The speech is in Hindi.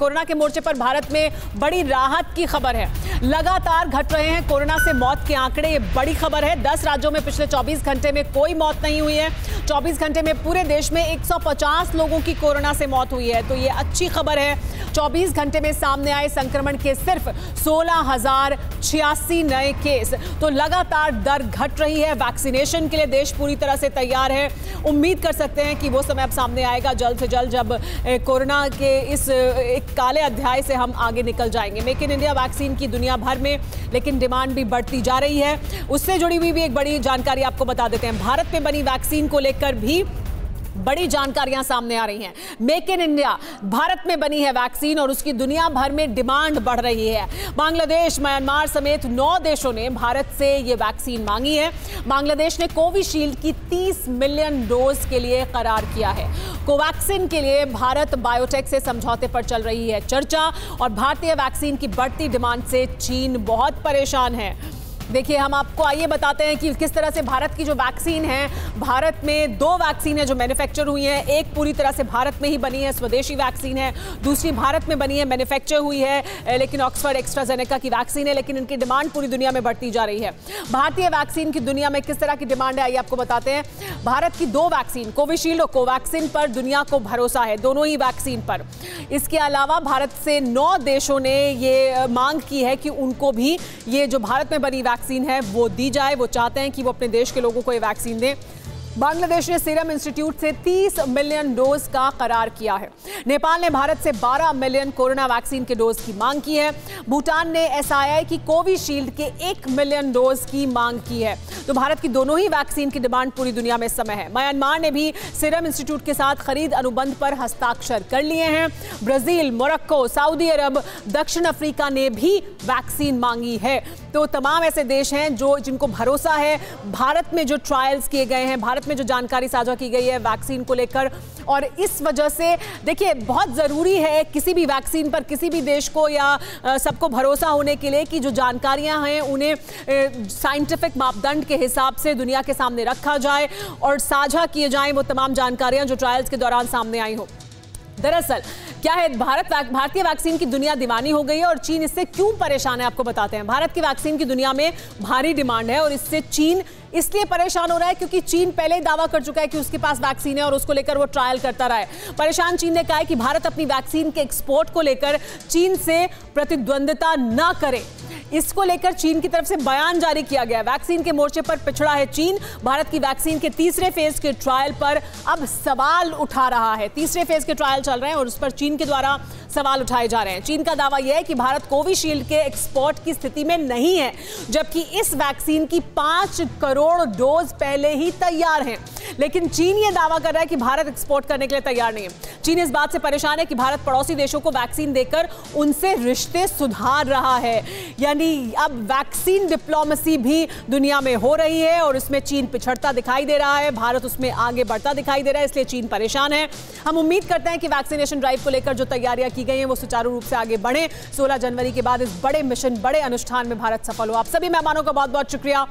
कोरोना के मोर्चे पर भारत में बड़ी राहत की खबर है। लगातार घट रहे हैं कोरोना से मौत के आंकड़े, ये बड़ी खबर है। 10 राज्यों में पिछले 24 घंटे में कोई मौत नहीं हुई है। 24 घंटे में पूरे देश में 150 लोगों की कोरोना से मौत हुई है, तो ये अच्छी खबर है। 24 घंटे में सामने आए संक्रमण के सिर्फ 16,086 नए केस। तो लगातार दर घट रही है। वैक्सीनेशन के लिए देश पूरी तरह से तैयार है। उम्मीद कर सकते हैं कि वो समय अब सामने आएगा जल्द से जल्द, जब कोरोना के इस एक काले अध्याय से हम आगे निकल जाएंगे। मेक इन इंडिया वैक्सीन की दुनिया भर में लेकिन डिमांड भी बढ़ती जा रही है। उससे जुड़ी हुई भी एक बड़ी जानकारी आपको बता देते हैं। भारत में बनी वैक्सीन को लेकर भी बड़ी जानकारियां सामने आ रही हैं। मेक इन इंडिया भारत में बनी है वैक्सीन और उसकी दुनिया भर में डिमांड बढ़ रही है। बांग्लादेश, म्यांमार समेत 9 देशों ने भारत से ये वैक्सीन मांगी है। बांग्लादेश ने कोविशील्ड की 30 मिलियन डोज के लिए करार किया है। कोवैक्सिन के लिए भारत बायोटेक से समझौते पर चल रही है चर्चा और भारतीय वैक्सीन की बढ़ती डिमांड से चीन बहुत परेशान है। देखिए, हम आपको आइए बताते हैं कि किस तरह से भारत की जो वैक्सीन है, भारत में 2 वैक्सीन है जो मैन्युफैक्चर हुई हैं। एक पूरी तरह से भारत में ही बनी है, स्वदेशी वैक्सीन है। दूसरी भारत में बनी है, मैन्युफैक्चर हुई है, लेकिन ऑक्सफर्ड एस्ट्राजेनेका की वैक्सीन है। लेकिन इनकी डिमांड पूरी दुनिया में बढ़ती जा रही है। भारतीय वैक्सीन की दुनिया में किस तरह की डिमांड है, आइए आपको बताते हैं। भारत की 2 वैक्सीन, कोविशील्ड और कोवैक्सिन पर दुनिया को भरोसा है, दोनों ही वैक्सीन पर। इसके अलावा भारत से 9 देशों ने ये मांग की है कि उनको भी ये जो भारत में बनी वैक्सीन है वो दी जाए। वो चाहते हैं कि वो अपने देश के लोगों को ये वैक्सीन दें। बांग्लादेश ने सीरम इंस्टीट्यूट से 30 मिलियन डोज का करार किया है। नेपाल ने भारत से 12 मिलियन कोरोना वैक्सीन के डोज की मांग की है। भूटान ने एसआईआई की कोविशील्ड के 1 मिलियन डोज की मांग की है। तो भारत की दोनों ही वैक्सीन की डिमांड पूरी दुनिया में इस समय है। म्यांमार ने भी सीरम इंस्टीट्यूट के साथ खरीद अनुबंध पर हस्ताक्षर कर लिए हैं। ब्राजील, मोरक्को, सऊदी अरब, दक्षिण अफ्रीका ने भी वैक्सीन मांगी है। तो तमाम ऐसे देश हैं जिनको भरोसा है भारत में जो ट्रायल्स किए गए हैं, भारत में जो जानकारी साझा की गई है वैक्सीन को लेकर। और इस वजह से देखिए, बहुत ज़रूरी है किसी भी वैक्सीन पर किसी भी देश को या सबको भरोसा होने के लिए कि जो जानकारियां हैं उन्हें साइंटिफिक मापदंड के हिसाब से दुनिया के सामने रखा जाए और साझा किए जाएं वो तमाम जानकारियां जो ट्रायल्स के दौरान सामने आई हो। दरअसल क्या है, भारतीय वैक्सीन की दुनिया दीवानी हो गई है और चीन इससे क्यों परेशान है आपको बताते हैं। भारत की वैक्सीन की दुनिया में भारी डिमांड है और इससे चीन इसलिए परेशान हो रहा है क्योंकि चीन पहले ही दावा कर चुका है कि उसके पास वैक्सीन है और उसको लेकर वो ट्रायल करता रहा है। परेशान चीन ने कहा है कि भारत अपनी वैक्सीन के एक्सपोर्ट को लेकर चीन से प्रतिद्वंद्विता न करे। इसको लेकर चीन की तरफ से बयान जारी किया गया। वैक्सीन के मोर्चे पर पिछड़ा है चीन। भारत की वैक्सीन के तीसरे फेज के ट्रायल पर अब सवाल उठा रहा है। तीसरे फेज के ट्रायल चल रहे हैं और उस पर चीन के द्वारा सवाल उठाए जा रहे हैं। चीन का दावा यह है कि भारत कोविशील्ड के एक्सपोर्ट की स्थिति में नहीं है, जबकि इस वैक्सीन की 5 करोड़ डोज पहले ही तैयार हैं। लेकिन चीन ये दावा कर रहा है कि भारत एक्सपोर्ट करने के लिए तैयार नहीं है। चीन इस बात से परेशान है कि भारत पड़ोसी देशों को वैक्सीन देकर उनसे रिश्ते सुधार रहा है। यानी अब वैक्सीन डिप्लोमेसी भी दुनिया में हो रही है और इसमें चीन पिछड़ता दिखाई दे रहा है, भारत उसमें आगे बढ़ता दिखाई दे रहा है, इसलिए चीन परेशान है। हम उम्मीद करते हैं कि वैक्सीनेशन ड्राइव को लेकर जो तैयारियां की गई हैं वो सुचारू रूप से आगे बढ़े। 16 जनवरी के बाद इस बड़े मिशन, बड़े अनुष्ठान में भारत सफल हो। आप सभी मेहमानों का बहुत बहुत शुक्रिया।